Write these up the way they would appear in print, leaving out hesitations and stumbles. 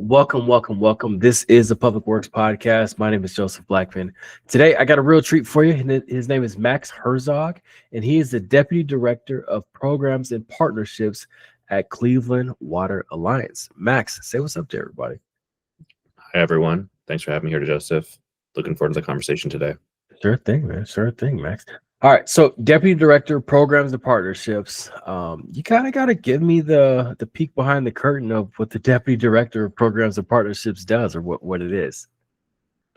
Welcome. This is the Public Works Podcast. My name is Joseph Blackman. Today, I got a real treat for you. His name is Max Herzog, and he is the Deputy Director of Programs and Partnerships at Cleveland Water Alliance. Max, say what's up to everybody. Hi, everyone. Thanks for having me here, Joseph. Looking forward to the conversation today. Sure thing, man. Sure thing, Max. All right, so Deputy Director, Programs and Partnerships. You kind of got to give me the peek behind the curtain of what the Deputy Director of Programs and Partnerships does, or what it is.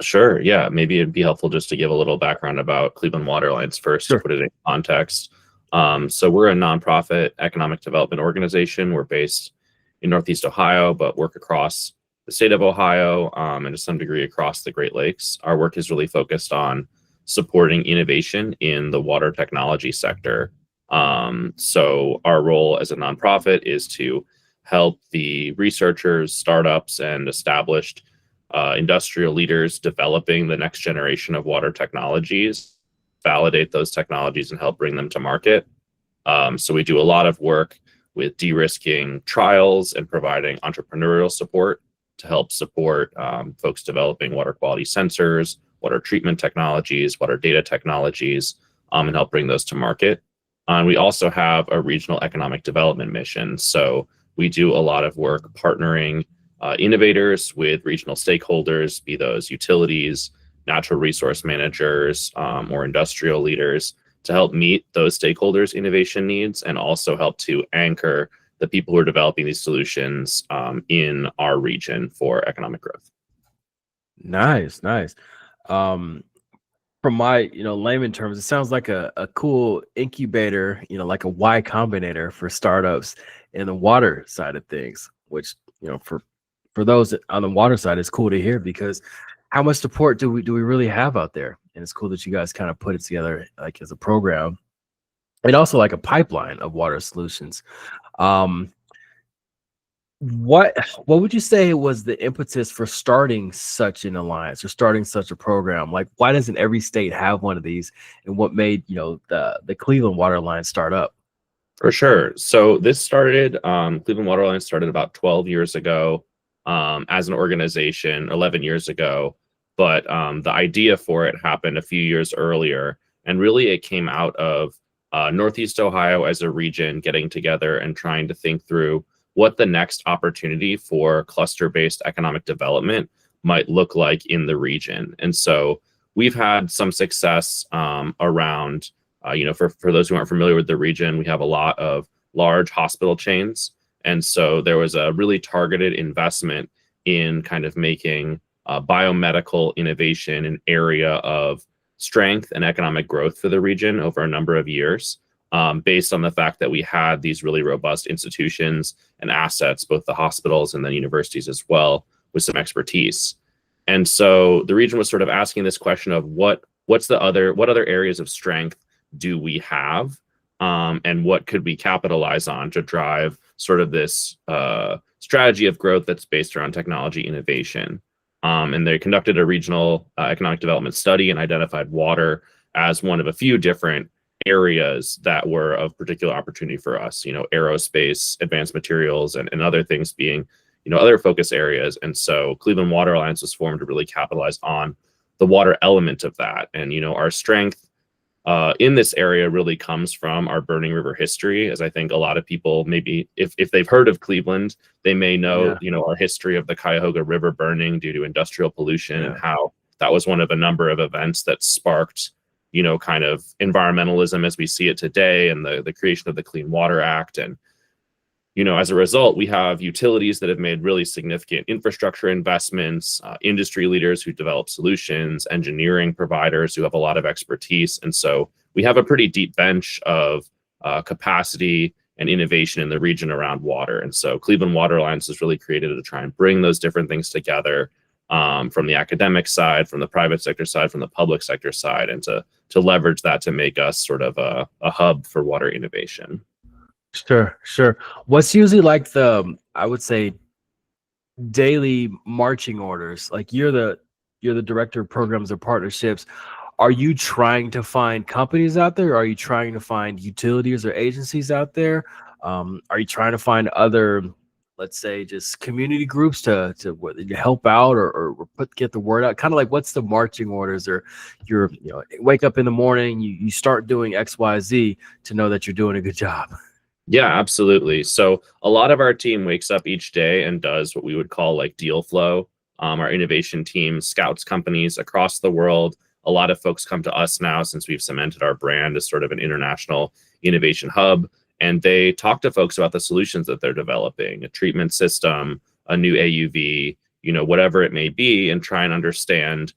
Sure. Yeah. Maybe it'd be helpful just to give a little background about Cleveland Water Alliance first Sure. to put it in context. So we're a nonprofit economic development organization. We're based in Northeast Ohio, but work across the state of Ohio and to some degree across the Great Lakes. Our work is really focused on supporting innovation in the water technology sector. So our role as a nonprofit is to help the researchers, startups, and established industrial leaders developing the next generation of water technologies, validate those technologies, and help bring them to market. So we do a lot of work with de-risking trials and providing entrepreneurial support to help support folks developing water quality sensors, water treatment technologies, water data technologies, and help bring those to market. And we also have a regional economic development mission. So we do a lot of work partnering innovators with regional stakeholders, be those utilities, natural resource managers, or industrial leaders, to help meet those stakeholders' innovation needs and also help to anchor the people who are developing these solutions in our region for economic growth. Nice. From my layman terms, it sounds like a cool incubator, like a Y Combinator for startups in the water side of things, which for those on the water side, it's cool to hear, because how much support do we really have out there? And it's cool that you guys kind of put it together like as a program and also like a pipeline of water solutions. What would you say was the impetus for starting such an alliance or starting such a program? Like, why doesn't every state have one of these? And what made the Cleveland Water Alliance start up? For sure. So this started, Cleveland Water Alliance started about 12 years ago as an organization, 11 years ago. But the idea for it happened a few years earlier. And really it came out of Northeast Ohio as a region getting together and trying to think through what the next opportunity for cluster-based economic development might look like in the region. And so we've had some success around, for those who aren't familiar with the region, we have a lot of large hospital chains. And so there was a really targeted investment in kind of making biomedical innovation an area of strength and economic growth for the region over a number of years. Based on the fact that we had these really robust institutions and assets, both the hospitals and the universities as well, with some expertise. And so the region was sort of asking this question of what other areas of strength do we have, and what could we capitalize on to drive sort of this strategy of growth that's based around technology innovation. And they conducted a regional economic development study and identified water as one of a few different areas that were of particular opportunity for us, aerospace, advanced materials, and other things being, other focus areas. And so Cleveland Water Alliance was formed to really capitalize on the water element of that. And, our strength in this area really comes from our Burning River history, as I think a lot of people, maybe if they've heard of Cleveland, they may know, our history of the Cuyahoga River burning due to industrial pollution and how that was one of a number of events that sparked kind of environmentalism as we see it today, and the creation of the Clean Water Act. And, as a result, we have utilities that have made really significant infrastructure investments, industry leaders who develop solutions, engineering providers who have a lot of expertise. And so we have a pretty deep bench of capacity and innovation in the region around water. And so Cleveland Water Alliance is really created to try and bring those different things together, from the academic side, from the private sector side, from the public sector side, and to leverage that to make us sort of a hub for water innovation. Sure. What's usually like I would say, daily marching orders? Like you're the director of programs or partnerships. Are you trying to find companies out there? Are you trying to find utilities or agencies out there? Are you trying to find other let's say, just community groups to whether you help out or get the word out? Kind of like, what's the marching orders, or wake up in the morning, you start doing XYZ to know that you're doing a good job. Yeah, absolutely. So a lot of our team wakes up each day and does what we would call like deal flow. Our innovation team scouts companies across the world. A lot of folks come to us now since we've cemented our brand as sort of an international innovation hub. And they talk to folks about the solutions that they're developing, a treatment system, a new AUV, whatever it may be, and try and understand,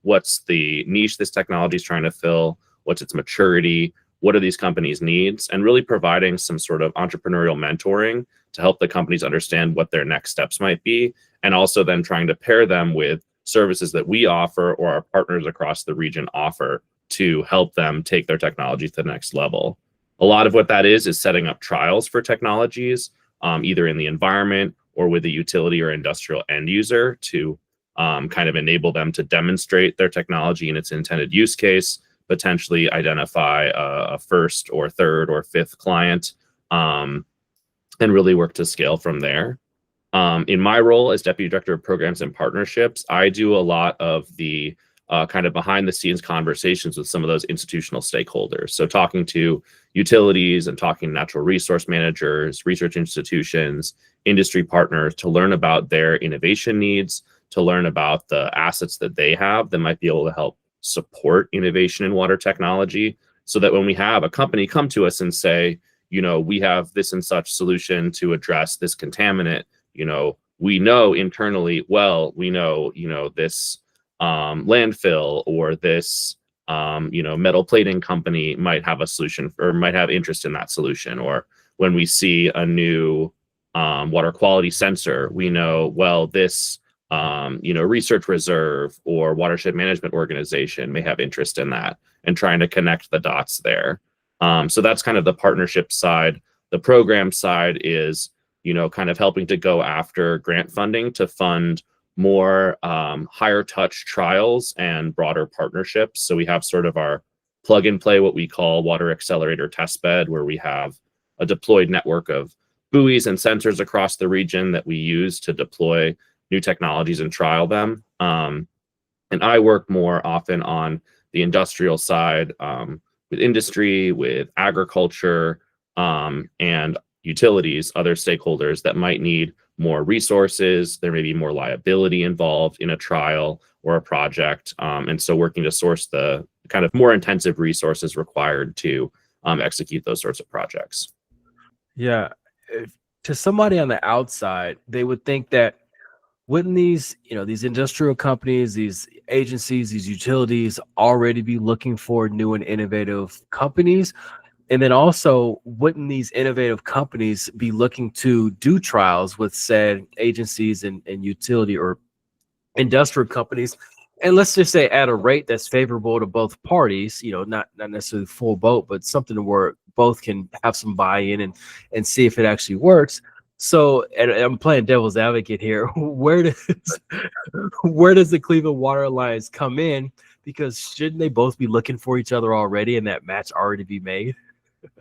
what's the niche this technology is trying to fill, what's its maturity, what are these companies' needs, and really providing some sort of entrepreneurial mentoring to help the companies understand what their next steps might be, and also then trying to pair them with services that we offer or our partners across the region offer to help them take their technology to the next level. A lot of what that is setting up trials for technologies, either in the environment or with a utility or industrial end user to kind of enable them to demonstrate their technology in its intended use case, potentially identify a first or third or fifth client, and really work to scale from there. In my role as Deputy Director of Programs and Partnerships, I do a lot of the kind of behind the scenes conversations with some of those institutional stakeholders. So talking to utilities and talking to natural resource managers, research institutions, industry partners to learn about their innovation needs, to learn about the assets that they have that might be able to help support innovation in water technology, so that when we have a company come to us and say, we have this and such solution to address this contaminant, we know internally, this landfill or this metal plating company might have a solution or might have interest in that solution. Or when we see a new water quality sensor, we know, this research reserve or watershed management organization may have interest in that, and trying to connect the dots there. So that's kind of the partnership side. The program side is, kind of helping to go after grant funding to fund more higher touch trials and broader partnerships. So we have sort of our plug and play, what we call water accelerator testbed, where we have a deployed network of buoys and sensors across the region that we use to deploy new technologies and trial them. And I work more often on the industrial side, with industry, with agriculture, and utilities, other stakeholders that might need more resources. There may be more liability involved in a trial or a project. And so working to source the kind of more intensive resources required to execute those sorts of projects. Yeah. To somebody on the outside, they would think that, wouldn't these industrial companies, these agencies, these utilities already be looking for new and innovative companies? And then also, wouldn't these innovative companies be looking to do trials with said agencies and utility or industrial companies? And let's just say at a rate that's favorable to both parties, not necessarily full boat, but something where both can have some buy-in and see if it actually works. So, and I'm playing devil's advocate here. Where does the Cleveland Water Alliance come in? Because shouldn't they both be looking for each other already, and that match already be made?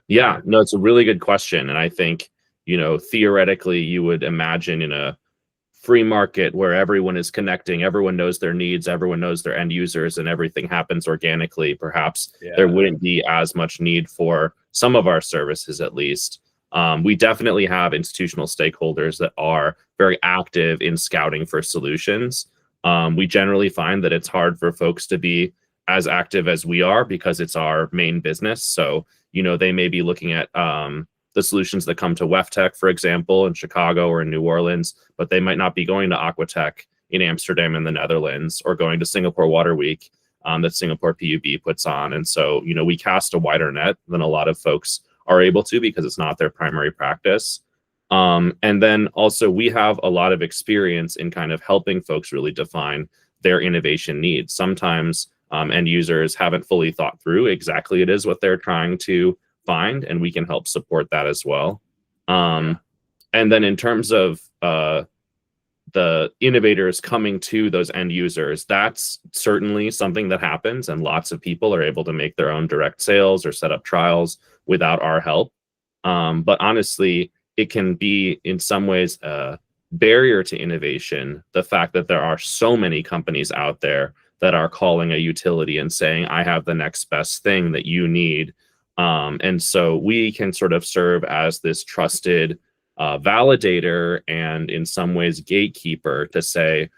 Yeah, no, it's a really good question. And I think, theoretically, you would imagine in a free market where everyone is connecting, everyone knows their needs, everyone knows their end users, and everything happens organically, perhaps there wouldn't be as much need for some of our services, at least. We definitely have institutional stakeholders that are very active in scouting for solutions. We generally find that it's hard for folks to be as active as we are because it's our main business. So, they may be looking at the solutions that come to WEFTech, for example, in Chicago or in New Orleans, but they might not be going to Aquatech in Amsterdam in the Netherlands, or going to Singapore Water Week that Singapore PUB puts on. And so, we cast a wider net than a lot of folks are able to, because it's not their primary practice. And then also, we have a lot of experience in kind of helping folks really define their innovation needs. Sometimes end users haven't fully thought through exactly it is what they're trying to find, and we can help support that as well. And then in terms of the innovators coming to those end users, that's certainly something that happens, and lots of people are able to make their own direct sales or set up trials without our help. But honestly, it can be in some ways a barrier to innovation, the fact that there are so many companies out there that are calling a utility and saying, I have the next best thing that you need. And so we can sort of serve as this trusted validator and in some ways gatekeeper to say,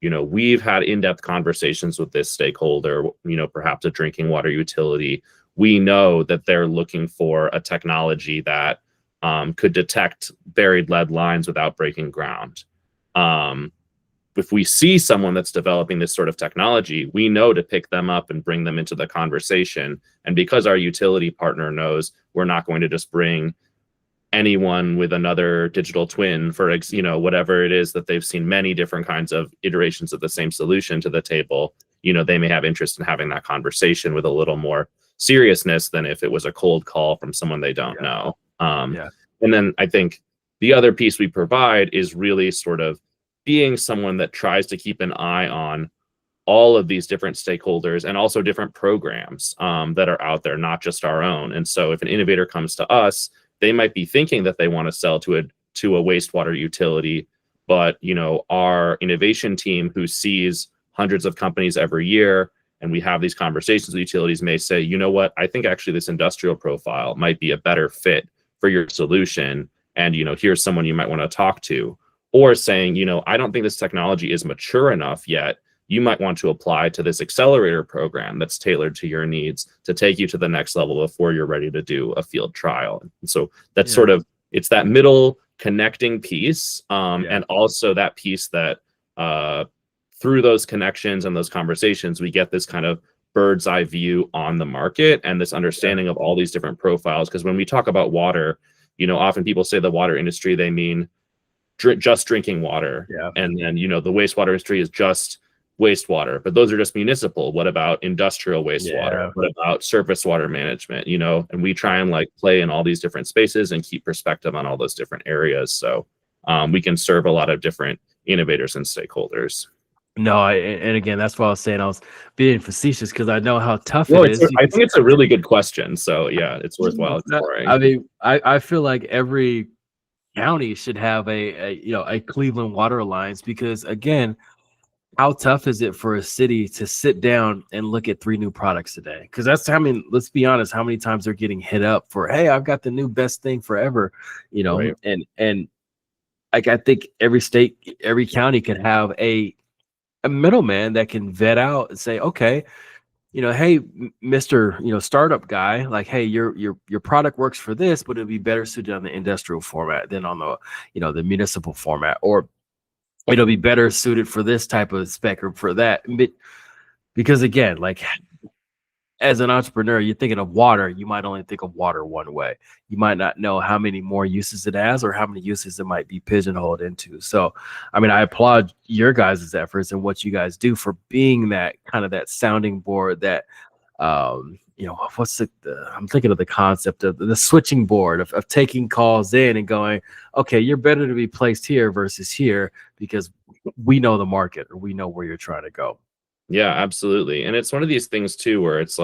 we've had in-depth conversations with this stakeholder, perhaps a drinking water utility. We know that they're looking for a technology that could detect buried lead lines without breaking ground. If we see someone that's developing this sort of technology, we know to pick them up and bring them into the conversation. And because our utility partner knows we're not going to just bring anyone with another digital twin for, whatever it is that they've seen many different kinds of iterations of the same solution to the table, they may have interest in having that conversation with a little more seriousness than if it was a cold call from someone they don't know. And then I think the other piece we provide is really sort of being someone that tries to keep an eye on all of these different stakeholders and also different programs that are out there, not just our own. And so if an innovator comes to us, they might be thinking that they want to sell to a wastewater utility, but our innovation team, who sees hundreds of companies every year, and we have these conversations with utilities, may say, you know what, I think actually this industrial profile might be a better fit for your solution, and here's someone you might want to talk to. Or saying, I don't think this technology is mature enough yet. You might want to apply to this accelerator program that's tailored to your needs to take you to the next level before you're ready to do a field trial. And so that's sort of, it's that middle connecting piece, and also that piece that through those connections and those conversations, we get this kind of bird's eye view on the market and this understanding of all these different profiles. Because when we talk about water, often people say the water industry, they mean just drinking water. And then, the wastewater industry is just wastewater, but those are just municipal. What about industrial wastewater? What about surface water management? And we try and play in all these different spaces and keep perspective on all those different areas. So we can serve a lot of different innovators and stakeholders. No, and again, that's why I was saying I was being facetious, because I know how tough it is. I think it's a really good question. So it's worthwhile exploring. I mean, I feel like every county should have a Cleveland Water Alliance, because again, how tough is it for a city to sit down and look at 3 new products a day? Because that's let's be honest, how many times they're getting hit up for, hey, I've got the new best thing forever, Right. and I think every state, every county could have a middleman that can vet out and say, okay, hey, Mr. Startup guy, hey, your product works for this, but it'll be better suited on the industrial format than on the, the municipal format, or it'll be better suited for this type of spec or for that. But because again, as an entrepreneur, you're thinking of water, you might only think of water one way. You might not know how many more uses it has or how many uses it might be pigeonholed into. So, I mean, I applaud your guys' efforts and what you guys do for being that kind of that sounding board, that, what's I'm thinking of the concept of the switching board of taking calls in and going, okay, you're better to be placed here versus here because we know the market or we know where you're trying to go. Yeah, absolutely. And it's one of these things too, where it's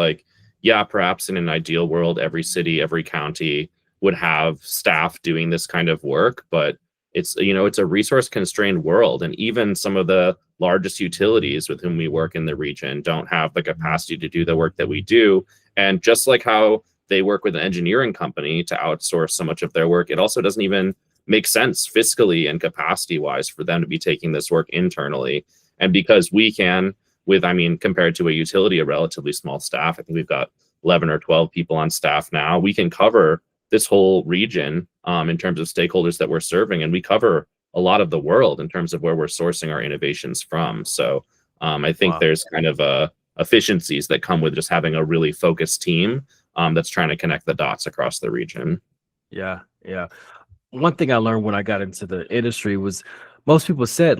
perhaps in an ideal world, every city, every county would have staff doing this kind of work, but it's a resource constrained world. And even some of the largest utilities with whom we work in the region don't have the capacity to do the work that we do. And just like how they work with an engineering company to outsource so much of their work, it also doesn't even make sense fiscally and capacity wise for them to be taking this work internally. And because we can, compared to a utility, a relatively small staff, I think we've got 11 or 12 people on staff now, we can cover this whole region in terms of stakeholders that we're serving. And we cover a lot of the world in terms of where we're sourcing our innovations from. So I think there's kind of efficiencies that come with just having a really focused team that's trying to connect the dots across the region. Yeah. One thing I learned when I got into the industry was most people said,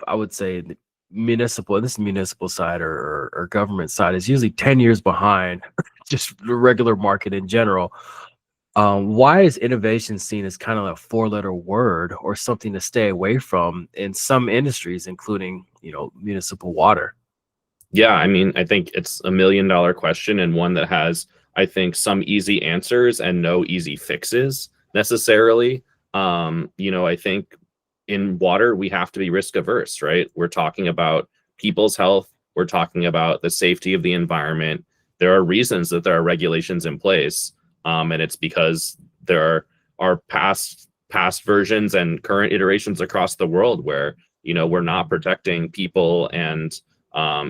I would say, municipal side or government side is usually 10 years behind just the regular market in general. Why is innovation seen as kind of a 4-letter word or something to stay away from in some industries, including, municipal water? Yeah, I think it's $1 million question, and one that has, I think, some easy answers and no easy fixes necessarily. I think in water, we have to be risk averse, right? We're talking about people's health. We're talking about the safety of the environment. There are reasons that there are regulations in place. And it's because there are past versions and current iterations across the world where, we're not protecting people and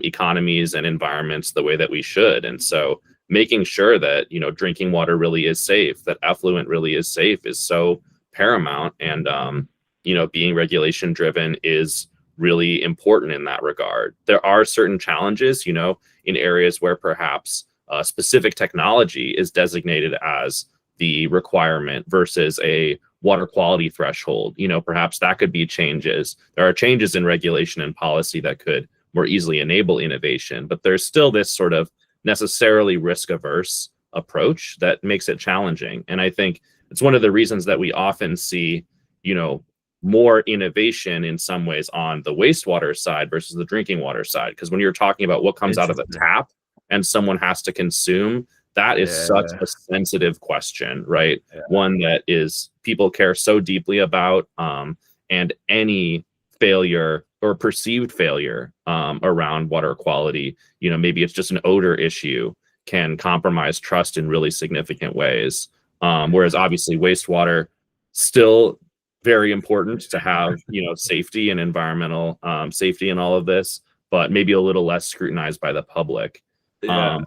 economies and environments the way that we should. And so making sure that, drinking water really is safe, that effluent really is safe is so paramount. And, being regulation driven is really important in that regard. There are certain challenges, in areas where perhaps specific technology is designated as the requirement versus a water quality threshold. Perhaps that could be changes. There are changes in regulation and policy that could more easily enable innovation, but there's still this sort of necessarily risk averse approach that makes it challenging. And I think it's one of the reasons that we often see, more innovation in some ways on the wastewater side versus the drinking water side. Because when you're talking about what comes out of the tap and someone has to consume, that is such a sensitive question, right? Yeah. One that is people care so deeply about, and any failure or perceived failure around water quality, maybe it's just an odor issue, can compromise trust in really significant ways. Whereas obviously wastewater still very important to have, safety and environmental safety and all of this, but maybe a little less scrutinized by the public. Yeah.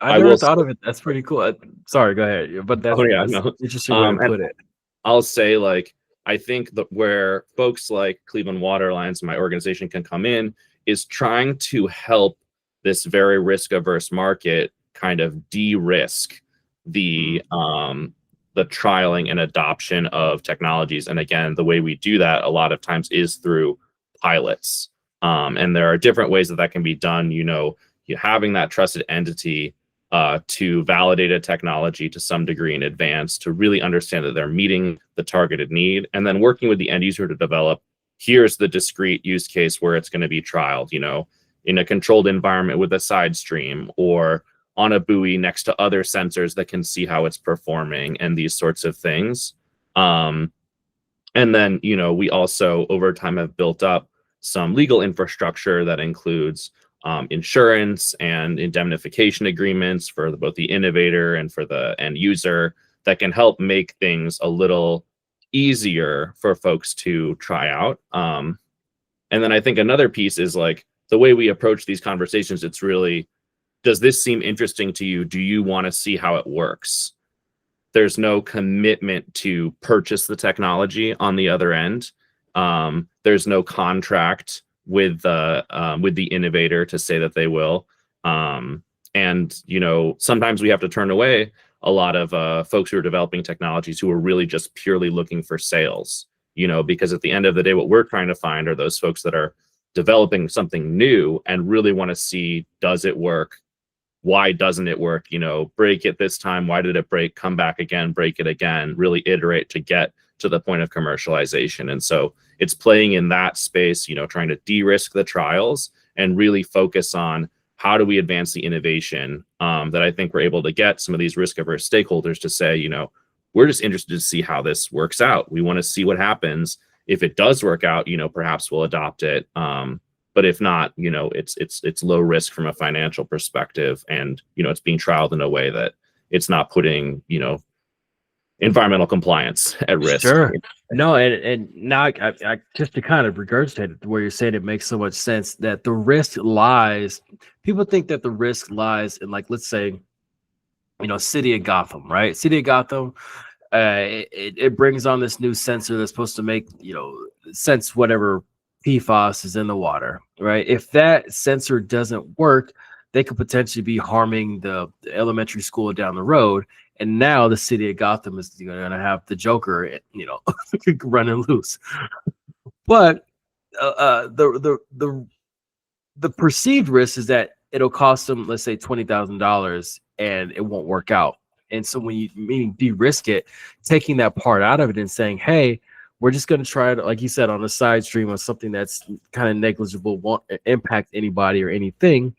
I never thought of it. That's pretty cool. Sorry, go ahead. But that's, interesting way to put it. I'll say, I think that where folks like Cleveland Water Alliance and my organization can come in is trying to help this very risk averse market kind of de-risk the trialing and adoption of technologies. And again, the way we do that a lot of times is through pilots. And there are different ways that can be done. Having that trusted entity to validate a technology to some degree in advance, to really understand that they're meeting the targeted need, and then working with the end user to develop, here's the discrete use case where it's going to be trialed, in a controlled environment with a side stream or on a buoy next to other sensors that can see how it's performing and these sorts of things. And then, we also over time have built up some legal infrastructure that includes insurance and indemnification agreements for both the innovator and for the end user that can help make things a little easier for folks to try out. And then I think another piece is the way we approach these conversations. It's really, does this seem interesting to you? Do you want to see how it works? There's no commitment to purchase the technology on the other end. There's no contract with the innovator to say that they will. And sometimes we have to turn away a lot of folks who are developing technologies who are really just purely looking for sales, because at the end of the day, what we're trying to find are those folks that are developing something new and really want to see, does it work? Why doesn't it work? Break it this time. Why did it break? Come back again, break it again, really iterate to get to the point of commercialization. And so it's playing in that space, trying to de-risk the trials and really focus on how do we advance the innovation that I think we're able to get some of these risk-averse stakeholders to say, we're just interested to see how this works out. We want to see what happens. If it does work out, perhaps we'll adopt it. But if not, it's low risk from a financial perspective, and it's being trialed in a way that it's not putting environmental compliance at risk. Sure. No, and now I just to kind of regurgitate where you're saying, it makes so much sense that the risk lies. People think that the risk lies in, let's say, City of Gotham, right? City of Gotham, it brings on this new sensor that's supposed to make sense whatever PFAS is in the water, right? If that sensor doesn't work, they could potentially be harming the elementary school down the road. And now the City of Gotham is going to have the Joker, running loose. But the perceived risk is that it'll cost them, let's say, $20,000, and it won't work out. And so when you de-risk it, taking that part out of it and saying, hey, we're just going to try it, like you said, on a side stream of something that's kind of negligible, won't impact anybody or anything.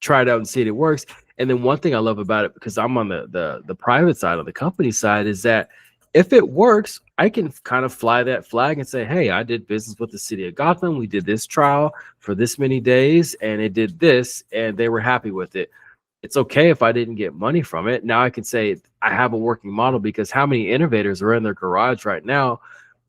Try it out and see if it works. And then one thing I love about it, because I'm on the private side, on the company side, is that if it works, I can kind of fly that flag and say, hey, I did business with the city of Gotham. We did this trial for this many days and it did this and they were happy with it. It's okay if I didn't get money from it. Now I can say I have a working model, because how many innovators are in their garage right now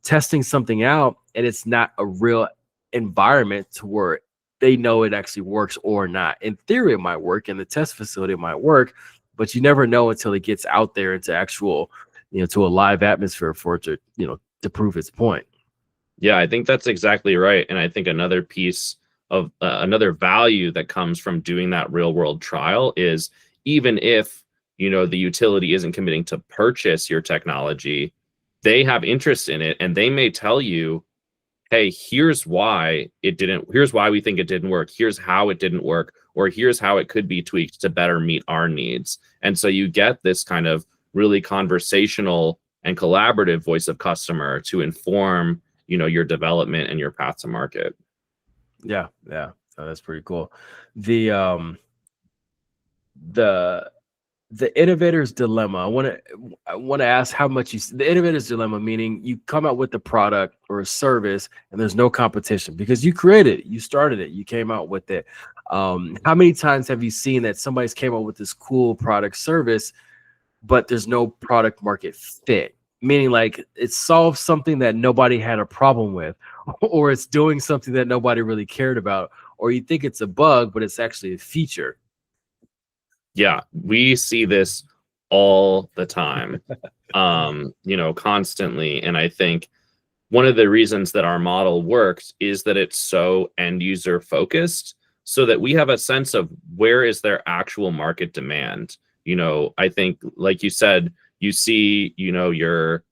testing something out and it's not a real environment to where they know it actually works or not. In theory, it might work, and the test facility it might work, but you never know until it gets out there into actual, to a live atmosphere for it to, to prove its point. Yeah, I think that's exactly right. And I think another piece of another value that comes from doing that real world trial is, even if, the utility isn't committing to purchase your technology, they have interest in it, and they may tell you, hey, here's why we think it didn't work. Here's how it didn't work, or here's how it could be tweaked to better meet our needs. And so you get this kind of really conversational and collaborative voice of customer to inform, your development and your path to market. Yeah. So that's pretty cool. The innovator's dilemma. I want to ask how much the innovator's dilemma, meaning you come out with the product or a service and there's no competition because you created it, you started it, you came out with it. How many times have you seen that somebody's came up with this cool product service, but there's no product market fit? Meaning like it solves something that nobody had a problem with, or it's doing something that nobody really cared about, or you think it's a bug, but it's actually a feature. Yeah, we see this all the time, constantly. And I think one of the reasons that our model works is that it's so end user focused, so that we have a sense of where is their actual market demand. I think, like you said, you see, your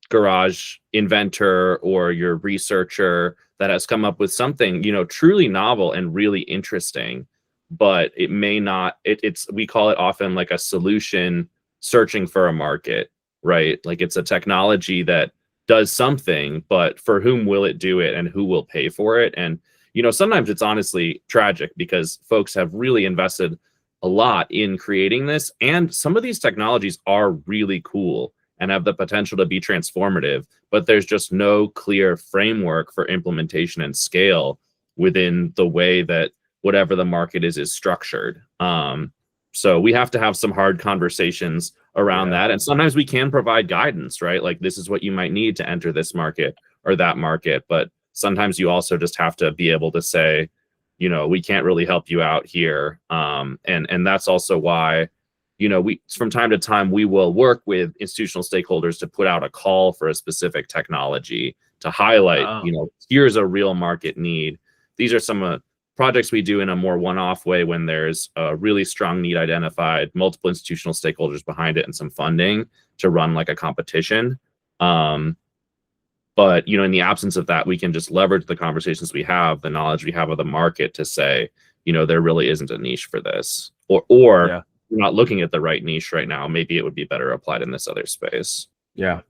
garage inventor or your researcher that has come up with something, truly novel and really interesting, but it may not, we call it often like a solution searching for a market, right? Like it's a technology that does something, but for whom will it do it and who will pay for it? And, sometimes it's honestly tragic because folks have really invested a lot in creating this. And some of these technologies are really cool and have the potential to be transformative, but there's just no clear framework for implementation and scale within the way that whatever the market is structured. So we have to have some hard conversations around that. And sometimes we can provide guidance, right? Like this is what you might need to enter this market or that market. But sometimes you also just have to be able to say, we can't really help you out here. And that's also why, we from time to time, we will work with institutional stakeholders to put out a call for a specific technology to highlight, here's a real market need. These are some projects we do in a more one-off way when there's a really strong need identified, multiple institutional stakeholders behind it, and some funding to run like a competition. But, in the absence of that, we can just leverage the conversations we have, the knowledge we have of the market to say, there really isn't a niche for this, or we're not looking at the right niche right now. Maybe it would be better applied in this other space. Yeah.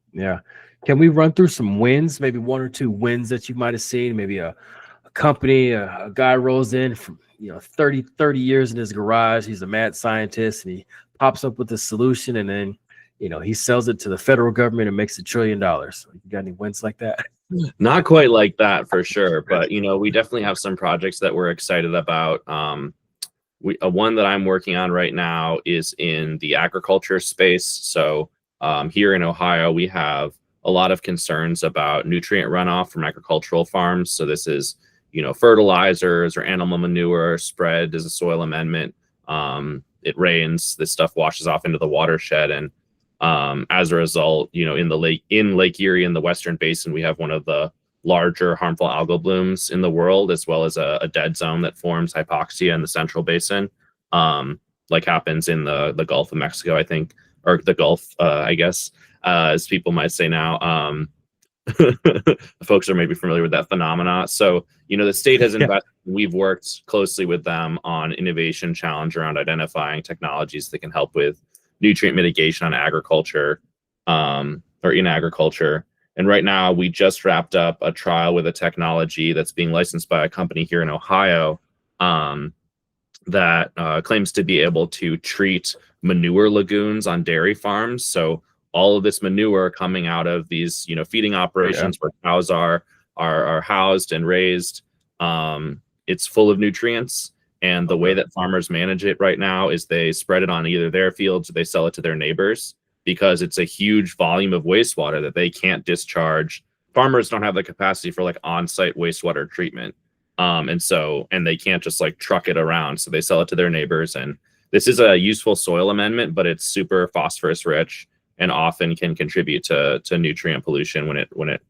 Can we run through some wins, maybe one or two wins that you might have seen? Maybe a company, a guy rolls in from 30 years in his garage. He's a mad scientist and he pops up with a solution, and then he sells it to the federal government and makes $1 trillion. You got any wins like that? Not quite like that for sure, but we definitely have some projects that we're excited about. One that I'm working on right now is in the agriculture space. So here in Ohio, we have a lot of concerns about nutrient runoff from agricultural farms. So this is fertilizers or animal manure spread as a soil amendment. It rains, this stuff washes off into the watershed, and as a result, in Lake Erie in the Western Basin, we have one of the larger harmful algal blooms in the world, as well as a dead zone that forms hypoxia in the Central Basin, like happens in the Gulf of Mexico, I think, or the Gulf, I guess, as people might say now. Folks are maybe familiar with that phenomena. So, the state has invested. We've worked closely with them on innovation challenge around identifying technologies that can help with nutrient mitigation on agriculture, or in agriculture. And right now, we just wrapped up a trial with a technology that's being licensed by a company here in Ohio that claims to be able to treat manure lagoons on dairy farms. So all of this manure coming out of these, feeding operations where cows are housed and raised. It's full of nutrients. And the way that farmers manage it right now is they spread it on either their fields or they sell it to their neighbors, because it's a huge volume of wastewater that they can't discharge. Farmers don't have the capacity for like on-site wastewater treatment. And they can't just like truck it around. So they sell it to their neighbors. And this is a useful soil amendment, but it's super phosphorus rich and often can contribute to nutrient pollution when it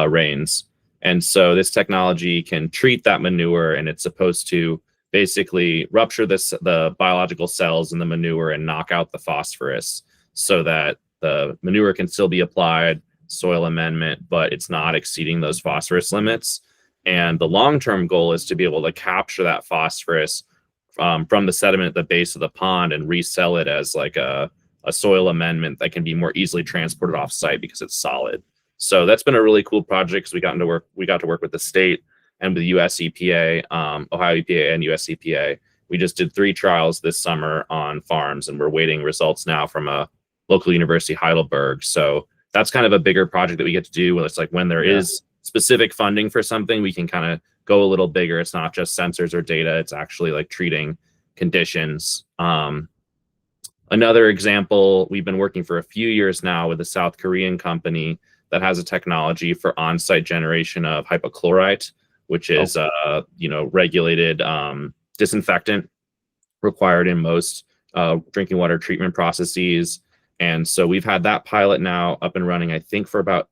rains. And so this technology can treat that manure, and it's supposed to basically rupture the biological cells in the manure and knock out the phosphorus so that the manure can still be applied, soil amendment, but it's not exceeding those phosphorus limits. And the long-term goal is to be able to capture that phosphorus from the sediment at the base of the pond and resell it as like a soil amendment that can be more easily transported off-site because it's solid. So that's been a really cool project, because we got to work with the state and with the US EPA, Ohio EPA and US EPA. We just did 3 trials this summer on farms, and we're waiting results now from a local university, Heidelberg. So that's kind of a bigger project that we get to do. It's like when there is specific funding for something, we can kind of go a little bigger. It's not just sensors or data. It's actually like treating conditions. Another example, we've been working for a few years now with a South Korean company that has a technology for on-site generation of hypochlorite, which is regulated disinfectant required in most drinking water treatment processes. And so we've had that pilot now up and running, I think, for about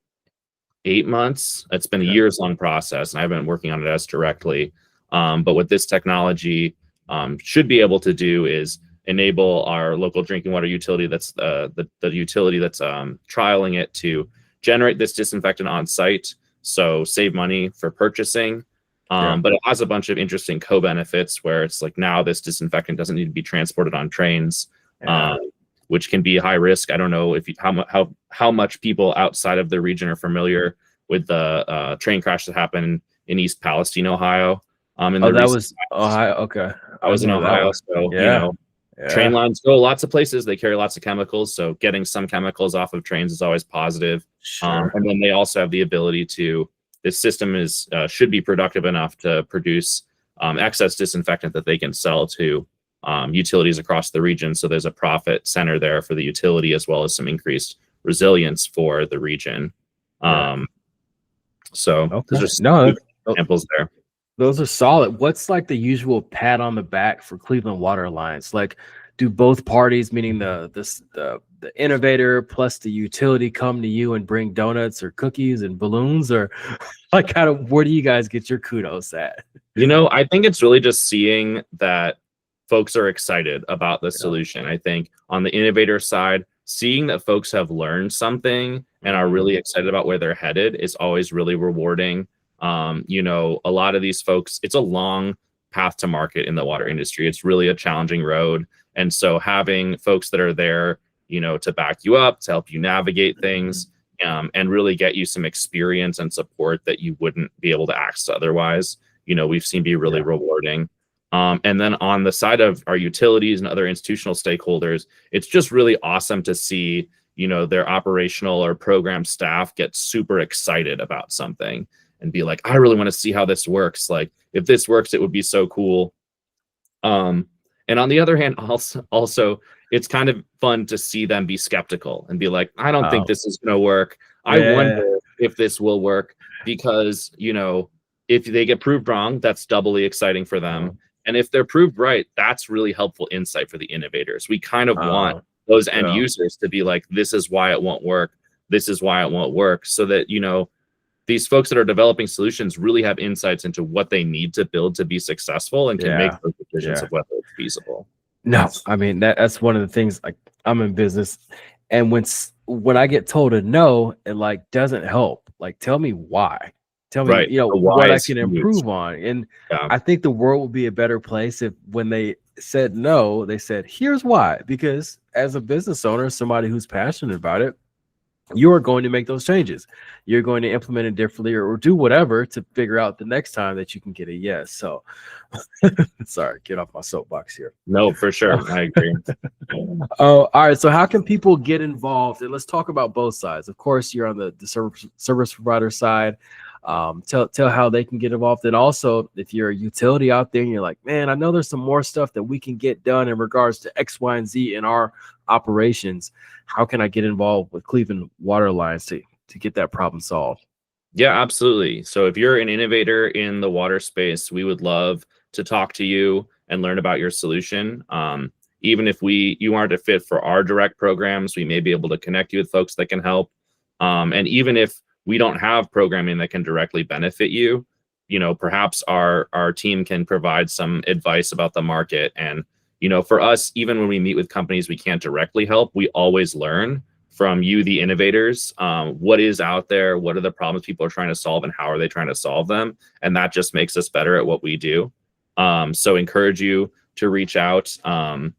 8 months. It's been a years-long process, and I've been working on it as directly. But what this technology should be able to do is enable our local drinking water utility, that's the utility that's trialing it, to generate this disinfectant on site, so save money for purchasing. But it has a bunch of interesting co-benefits where it's like now this disinfectant doesn't need to be transported on trains, which can be high risk. I don't know if how much people outside of the region are familiar with the train crash that happened in East Palestine, Ohio. That was Ohio. Okay, I was in Ohio, so train lines go lots of places. They carry lots of chemicals, so getting some chemicals off of trains is always positive. And then they also have the ability to. This system should be productive enough to produce excess disinfectant that they can sell to utilities across the region. So there's a profit center there for the utility, as well as some increased resilience for the region. So there's just examples there. Those are solid. What's like the usual pat on the back for Cleveland Water Alliance? Like, do both parties, meaning the innovator plus the utility, come to you and bring donuts or cookies and balloons, or like kind of where do you guys get your kudos at? I think it's really just seeing that folks are excited about the solution. I think on the innovator side, seeing that folks have learned something and are really excited about where they're headed is always really rewarding. A lot of these folks, it's a long path to market in the water industry. It's really a challenging road. And so having folks that are there, to back you up, to help you navigate things, and really get you some experience and support that you wouldn't be able to access otherwise, we've seen be really rewarding. And then on the side of our utilities and other institutional stakeholders, it's just really awesome to see, their operational or program staff get super excited about something and be like, I really want to see how this works. Like, if this works, it would be so cool. And on the other hand, also, it's kind of fun to see them be skeptical and be like, I don't think this is going to work. I wonder if this will work, because, if they get proved wrong, that's doubly exciting for them. And if they're proved right, that's really helpful insight for the innovators. We kind of want those end users to be like, this is why it won't work. This is why it won't work. So that, these folks that are developing solutions really have insights into what they need to build to be successful and can make those decisions of whether it's feasible. No, I mean, that's one of the things. Like, I'm in business, and when I get told a no, it like doesn't help. Like, tell me why. Tell me, what I can improve on. And I think the world would be a better place if, when they said no, they said, here's why. Because as a business owner, somebody who's passionate about it, you are going to make those changes. You're going to implement it differently, or do whatever to figure out the next time that you can get a yes. So sorry, get off my soapbox here. No, for sure. I agree. Oh, all right. So how can people get involved? And let's talk about both sides. Of course, you're on the service provider side. Tell how they can get involved. And also, if you're a utility out there and you're like, man, I know there's some more stuff that we can get done in regards to X, Y, and Z in our operations. How can I get involved with Cleveland Water Alliance to get that problem solved? Yeah, absolutely. So if you're an innovator in the water space, we would love to talk to you and learn about your solution. Even if you aren't a fit for our direct programs, we may be able to connect you with folks that can help. And even if we don't have programming that can directly benefit you, perhaps our team can provide some advice about the market. And, for us, even when we meet with companies we can't directly help, we always learn from you, the innovators, what is out there, what are the problems people are trying to solve, and how are they trying to solve them? And that just makes us better at what we do. So encourage you to reach out. On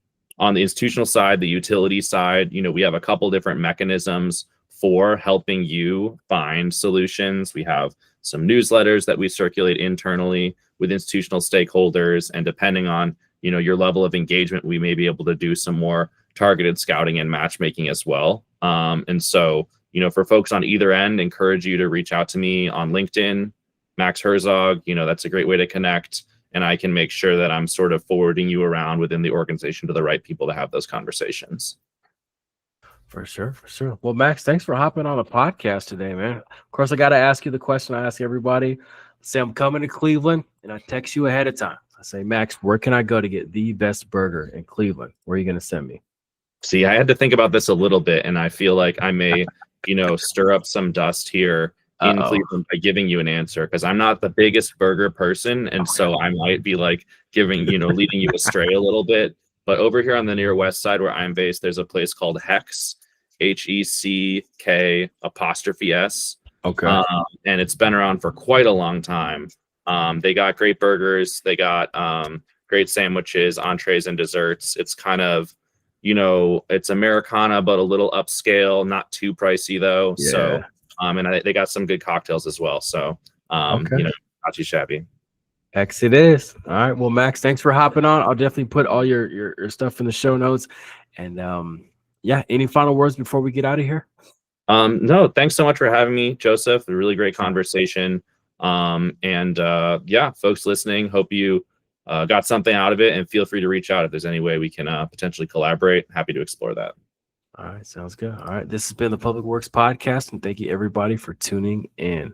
the institutional side, the utility side, we have a couple different mechanisms for helping you find solutions. We have some newsletters that we circulate internally with institutional stakeholders, and depending on your level of engagement, we may be able to do some more targeted scouting and matchmaking as well. And so, for folks on either end, encourage you to reach out to me on LinkedIn, Max Herzog. That's a great way to connect, and I can make sure that I'm sort of forwarding you around within the organization to the right people to have those conversations. For sure, for sure. Well, Max, thanks for hopping on a podcast today, man. Of course, I got to ask you the question I ask everybody. Say I'm coming to Cleveland, and I text you ahead of time. I say, Max, where can I go to get the best burger in Cleveland? Where are you going to send me? See, I had to think about this a little bit, and I feel like I may, stir up some dust here in Cleveland by giving you an answer, because I'm not the biggest burger person, and so I might be like leading you astray a little bit. But over here on the near west side where I'm based, there's a place called Hex, HECK''S. Okay. And it's been around for quite a long time. They got great burgers. They got great sandwiches, entrees, and desserts. It's kind of, it's Americana, but a little upscale, not too pricey though. Yeah. So, and they got some good cocktails as well. So, not too shabby. Hex it is. All right. Well, Max, thanks for hopping on. I'll definitely put all your stuff in the show notes. And any final words before we get out of here? No, thanks so much for having me, Joseph. A really great conversation. Folks listening, hope you got something out of it, and feel free to reach out if there's any way we can potentially collaborate. Happy to explore that. All right. Sounds good. All right. This has been the Public Works Podcast, and thank you everybody for tuning in.